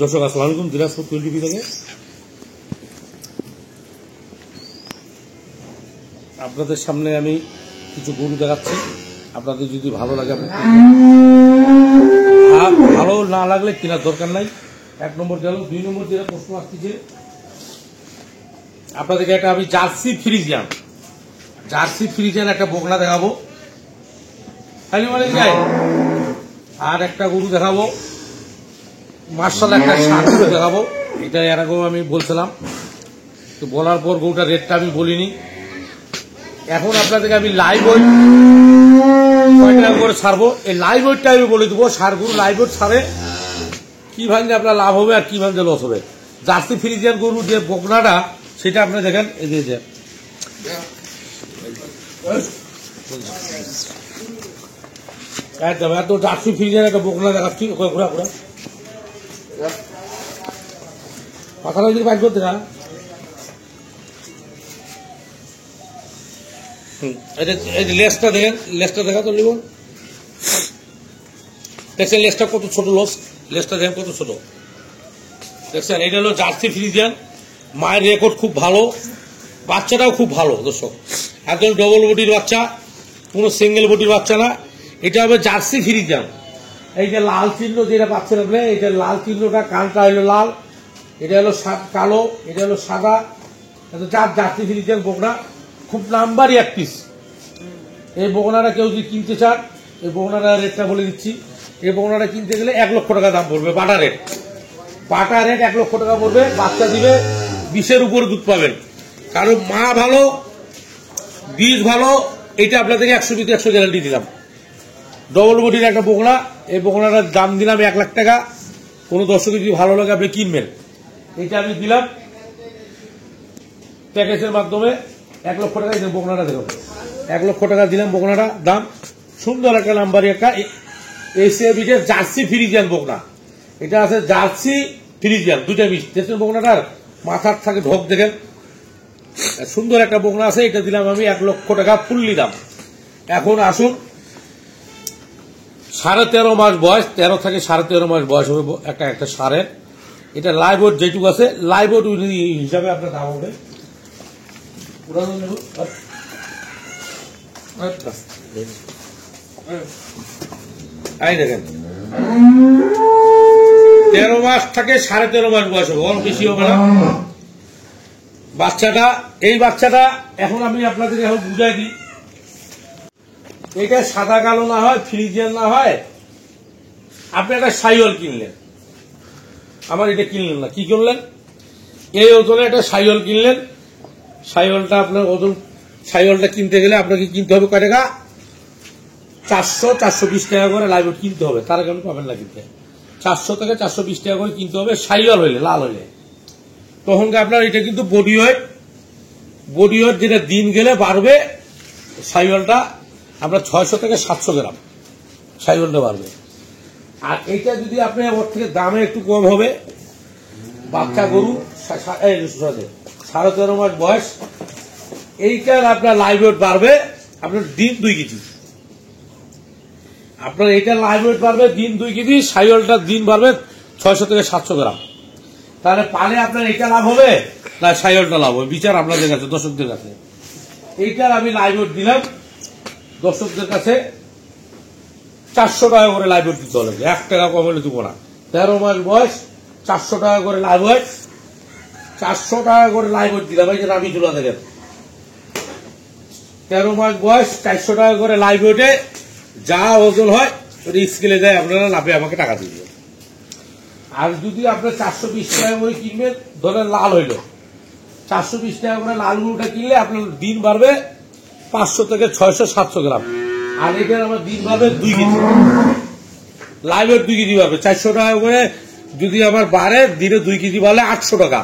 দর্শক আসসালামু আলাইকুম, দিনাজপুর টুয়েল টিভি থেকে আপনাদের সামনে আমি কিছু গরু দেখাচ্ছি। আপনাদের যদি ভালো লাগে, ভালো না লাগলে কেনার দরকার নাই। 1 নম্বর গেল। 2 নম্বর যেটা প্রশ্ন আসছে, আপনাদেরকে একটা আমি জার্সি ফ্রিজিয়ান একটা বকনা দেখাবো, আর একটা গরু দেখাবো, মার্শাল একটা ষাঁড় দেখাবো। এটা এর আগেও আমি বলছিলাম, তো বলার পর গরুটার রেটটা আমি বলিনি। এখন আপনাদেরকে আমি লাইভ ওয়েট কয় টাকা করে ছাড়বো, এই লাইভ ওয়েটটা আমি বলে দেবো। ষাঁড় গরু লাইভ ওয়েট ছাড়ে কি ভাঙলে আপনার লাভ হবে আর কি ভাঙলে লস হবে। জার্সি ফ্রিজিয়ান গরু যে বকনাটা, সেটা আপনারা দেখেন। এই যে একদম এত জার্সি ফ্রিজিয়ান একটা বকনা দেখাচ্ছি। ঘোরা ঘোরা পাখাটা যদি বাইর করতে না, এই যে লেসটা দেখেন, লেসটা দেখা তো লিবন দেখছেন, লেসটা কত ছোট, লেসটা দেখেন কত ছোট দেখছেন। এটা হলো জার্সি ফ্রিজিয়ান। মায়ের রেকর্ড খুব ভালো, বাচ্চাটাও খুব ভালো দর্শক, একদম ডবল বডির বাচ্চা, কোনো সিঙ্গেল বডির বাচ্চা না। এটা হবে জার্সি ফ্রিজিয়ান। এই যে লাল চিহ্ন যেটা পাচ্ছেন আপনি, এটা লাল চিহ্নটা, কানটা হলো লাল, এটা হলো কালো, এটা হলো সাদা। জার্সি ফ্রিজিয়ান বকনা খুব নাম্বারই এক পিস। এই বকনাটা কেউ যদি কিনতে চান, এই বকনাটা রেটটা বলে দিচ্ছি। এই বকনাটা কিনতে গেলে 1 লক্ষ টাকা দাম পড়বে। বাটা রেট 1 লক্ষ টাকা পড়বে। বাচ্চা দিবে 20-এর উপরে দুধ পাবেন, কারণ মা ভালো, বীজ ভালো। এটা আপনাদেরকে 100 গ্যারান্টি দিলাম। ডবল বডির একটা বকনা। এই বকনাটার দাম দিলাম 1 লাখ টাকা। কোনো দর্শক যদি ভালো লাগে আপনি কিনবেন। এটা আমি দিলাম প্যাকেজের মাধ্যমে 1 লক্ষ টাকা। বকনাটা দেখো, 1 লক্ষ টাকা দিলাম বকনাটা দাম। সুন্দর একটা নাম্বারই একটা এসিএবিটের জার্সি ফ্রিজিয়ান বকনা। এটা আছে জার্সি ফ্রিজিয়ান, দুইটা মিক্স। দেখছেন বকনাটার মাথার থাকে ঢোক দেখেন, সুন্দর একটা বকনা আছে। এটা দিলাম আমি 1 লক্ষ টাকা ফুললি দাম। এখন আসুন, 13.5 মাস বয়স, 13 থেকে 13.5 মাস বয়স হবে একটা ষাঁড়ের। এটা লাইভ ওয়েট যেটুকু আছে, লাইভ ওয়েট হিসাবে আপনার দাম হবে। এই দেখেন, 13 মাস থেকে 13.5 মাস বয়স হবে, অনেক বেশি হবে না বাচ্চাটা। এই বাচ্চাটা এখন আমি আপনাদেরকে এখন বুঝাই দিই। এটা সাদা কালো না হয়, ফ্রিজিয়ান না হয়, আপনি একটা সাইওয়াল কিনলেন, আমার এটা কিনলেন না, কি করলেন, এই ওজনে একটা সাইওয়াল কিনলেন। সাইওয়ালটা আপনার ওজন, সাইওয়ালটা কিনতে গেলে আপনাকে কিনতে হবে কয় টাকা, 400-420 টাকা করে লাইভ ওয়েট কিনতে হবে। তার কারণে পাবেন না কিনতে, 400 থেকে 420 টাকা করে কিনতে হবে সাইওয়াল হইলে, লাল হইলে। তখন আপনার এটা কিন্তু বডি ওয়েট যেটা দিন গেলে বাড়বে। সাইওয়ালটা আপনার 600 থেকে 700 গ্রাম সাইওয়ালটা বাড়বে। আর এইটা যদি আপনি ওর থেকে দামে একটু কম হবে, বাচ্চা গরু 13.5 মাস বয়স, এইটার আপনার লাইভ ওয়েট বাড়বে আপনার দিন 2 কেজি। আপনার এইটা লাইভ ওয়েট বাড়বে দিন 2 কেজি, সাইওয়ালটার দিন বাড়বে 600 থেকে 700 গ্রাম। তাহলে পালে আপনার এইটা লাভ হবে না সাইওয়ালটা লাভ হবে, বিচার আপনাদের কাছে, দর্শকদের কাছে। এইটার আমি লাইভ ওয়েট দিলাম দর্শকদের কাছে 400 টাকা করে লাইভ ওয়েট দিতে হবে, 1 টাকা কম হলে দেবো না। 13 মাস বয়স, 400 টাকা করে লাইভ ওয়েট, 400 টাকা করে লাইভ ওয়েট দিলাম। এই যে নামি চুলা দেখেন, 13 মাস বয়স, 400 টাকা করে লাইভ ওয়েটে যা ওজন হয় স্কেলে যায়, আপনারা লাভে আমাকে টাকা দিবেন। আর যদি আপনার 420 টাকা করে কিনবেন, ধরেন লাল হইল, 420 টাকা করে লাল গরুটা কিনলে আপনার দিন বাড়বে 500 থেকে 600-700 গ্রাম। আর এখানে আমার দিন বাড়বে 2 কেজি, লাইভ ওয়েট 2 কেজি বাড়বে। 400 টাকা করে যদি আমার বাড়ে, দিনে 2 কেজি বাড়লে 800 টাকা।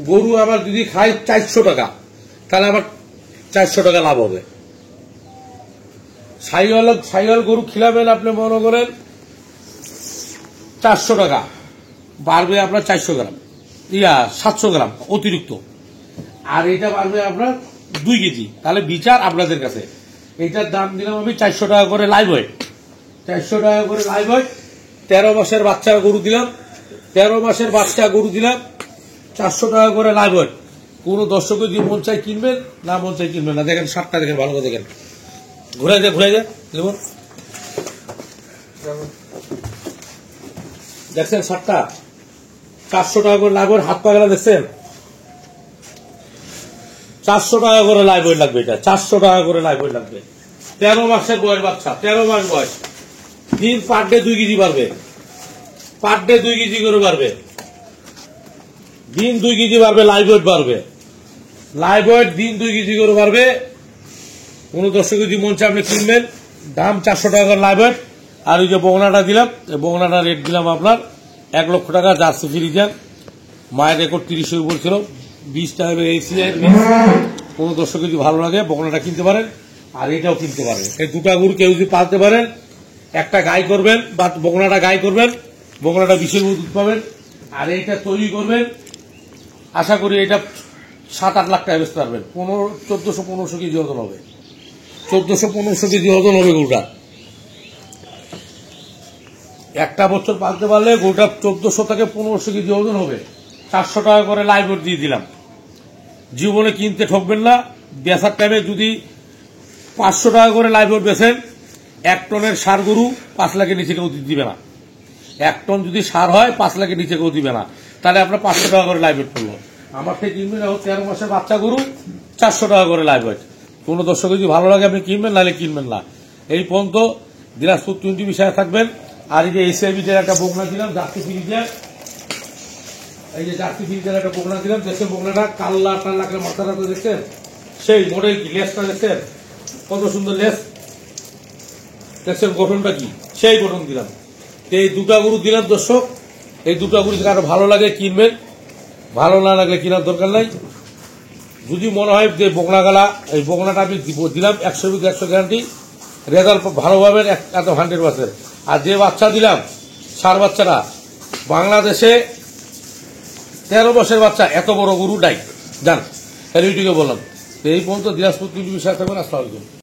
গরু আমার যদি খাই 400 টাকা, তাহলে আমার 400 টাকা লাভ হবে। সাইওয়াল গরু খিলাবেন আপনি, মনে করেন 400 টাকা বাড়বে আপনার 400 গ্রাম, 700 গ্রাম অতিরিক্ত। আর এটা বাড়বে আপনার 2 কেজি। তাহলে বিচার আপনাদের কাছে। এইটার দাম দিলাম আমি 400 টাকা করে লাইভ ওয়েট, 400 টাকা করে লাইভ ওয়েট। 13 মাসের বাচ্চা গরু দিলাম 13 মাসের বাচ্চা গরু দিলাম 400 টাকা করে লাইভ ওয়েট। কোনো দর্শক যদি মন চাই কিনবেন, না মন চাই কিনবেন না। দেখেন সারটা দেখেন, ভালো করে দেখেন, ঘুরে যায় দেখুন, দেখছেন সারটা 400 টাকা করে লাইভ ওয়েট। হাত পা গেলা দেখছেন, 400 টাকা করে লাইভ ওয়েট লাগবে। এটা 400 টাকা করে লাইভ ওয়েট লাগবে। 13 মাসের বয়স বাচ্চা, 13 মাস বয়স। দিন পার ডে 2 কেজি বাড়বে, পার ডে 2 কেজি করে বাড়বে, দিন 2 কেজি বাড়বে, লাইভ ওয়েট বাড়বে, লাইভ ওয়েট দিন 2 কেজি করে বাড়বে। কোন দর্শক যদি মন চায় আপনি কিনবেন, দাম 400 টাকা করে লাইভ ওয়েট। আর ওই যে বগনাটা দিলাম, বগনাটা রেট দিলাম আপনার 1 লক্ষ টাকা, জার্সি ফ্রিজিয়ান। মায়ের রেকর্ড 30 উপর ছিল, 20 টাকা এসিআই। কোন দর্শক যদি ভালো লাগে বগনাটা কিনতে পারেন, আর এটাও কিনতে পারেন। এই দুটা গরু কেউ যদি পালতে পারেন, একটা গাই করবেন বা বগনাটা গাই করবেন, বগনাটা 20-এর মতো দুধ পাবেন। আর এইটা তৈরি করবেন, আশা করি এটা 7-8 লাখ টাকা বেচতে পারবেন। 1400-1500 কেজি ওজন হবে, 1400-1500 কেজি ওজন হবে গরুটা। একটা বছর পালতে পারলে গরুটা 1400 থেকে 1500 কেজি ওজন হবে। 400 টাকা করে লাইভ ওয়েট দিয়ে দিলাম। জীবনে কিনতে ঠকবেন না। বেচার টাইমে যদি 500 টাকা করে লাইভ ওয়েট বেচেন, 1 টনের সার গরু 5 লাখের নিচে কেউ দিবে না। 1 টন যদি সার হয় 5 লাখের নিচে কেউ দিবে না। তাহলে আপনার 500 টাকা করে লাইভ ওয়েট করলো। আমার থেকে কিনবেন 13 মাসের বাচ্চা গরু 400 টাকা করে লাইভ ওয়েট। কোনো দর্শক যদি ভালো লাগে আপনি কিনবেন, নাহলে কিনবেন না। এই পর্যন্ত দিনাজপুর 20 বিষয়ে থাকবেন। আর এই যে এসআইবিদের একটা বগনা দিলাম, জার্সি ফ্রিজিয়ান। এই যে জার্সি ফ্রিজিয়ান একটা বগনা দিলাম, দেখছেন বগনাটা কাল্লা টাল্লা করে মাথাটা তো দেখছেন, সেই মডেল কি, লেসটা দেখছেন কত সুন্দর লেস, দেখছেন গঠনটা কি, সেই গঠন দিলাম। এই দুটা গরু দিলাম দর্শক। এই দুটা গরু যদি আরো ভালো লাগে কিনবেন, ভালো না লাগলে কেনার দরকার নাই। যদি মনে হয় যে বগনা গালা, এই বগনাটা আমি দিলাম 100% গ্যারান্টি, রেজাল্ট ভালো পাবেন, এত 100%। আর যে বাচ্চা দিলাম সার বাচ্চাটা, বাংলাদেশে 13 বছরের বাচ্চা এত বড় গরু নাই, জান। এইটুকু বললাম। এই পর্যন্ত দিনাজপুর 20 বিষয় থাকবেন। আসসালামু আলাইকুম।